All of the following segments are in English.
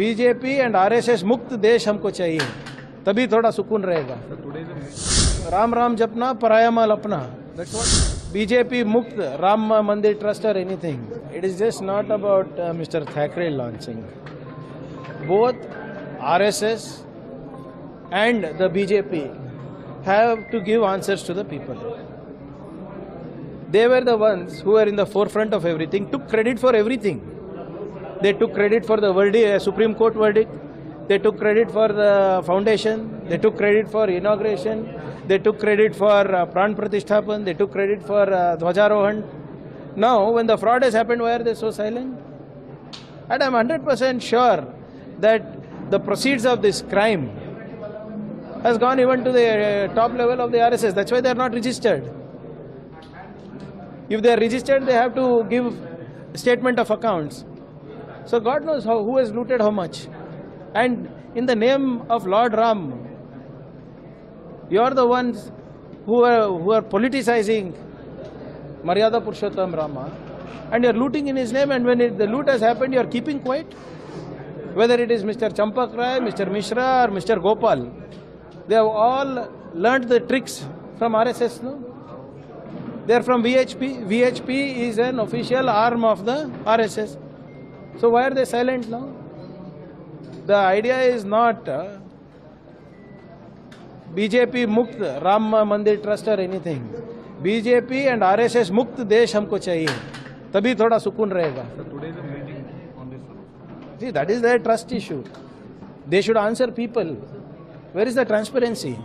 BJP and RSS मुक्त देश हमको चाहिए, तभी थोड़ा सुकून रहेगा। राम राम जपना, पराया माल अपना। That's what बीजेपी मुक्त राम मंदिर trust or anything. It is just not about Mr. Thackeray launching. Both RSS and the BJP have to give answers to the people. They were the ones who were in the forefront of everything, took credit for everything. They took credit for the Supreme Court verdict. They took credit for the foundation. They took credit for inauguration. They took credit for Pran Pratishthapan. They took credit for Dhwajarohan. Now, when the fraud has happened, why are they so silent? And I'm 100% sure that the proceeds of this crime has gone even to the top level of the RSS. That's why they are not registered. If they are registered, they have to give statement of accounts. So God knows who has looted how much. And in the name of Lord Ram, you are the ones who are politicizing Maryada Purushottam Rama, and you are looting in his name, and when the loot has happened, you are keeping quiet. Whether it is Mr. Champak Rai, Mr. Mishra or Mr. Gopal, they have all learnt the tricks from RSS, no? They are from VHP. VHP is an official arm of the RSS. So why are they silent now? The idea is not BJP Mukt Ram Mandir Trust or anything. BJP and RSS Mukt Desh हमको चाहिए, तभी थोड़ा सुकून रहेगा. Today is a meeting on this one. See, that is their trust issue. They should answer people. Where is the transparency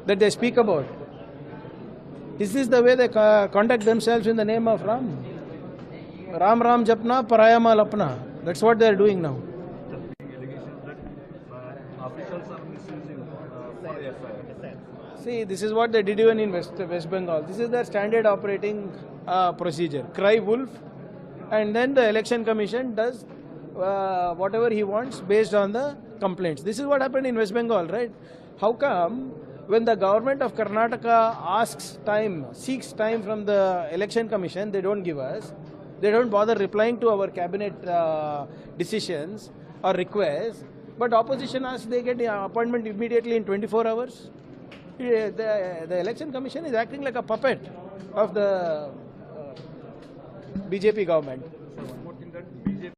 that they speak about? Is this the way they conduct themselves in the name of Ram? Ram Ram Japna, Paraya Mal Apna. That's what they are doing now. Allegations that officials are misusing for FIR. See, this is what they did even in West Bengal. This is their standard operating procedure. Cry wolf, and then the election commission does whatever he wants based on the complaints. This is what happened in West Bengal, right? How come when the government of Karnataka seeks time from the election commission, they don't give us? They don't bother replying to our cabinet decisions or requests, but opposition asks, they get the appointment immediately in 24 hours. The election commission is acting like a puppet of the BJP government.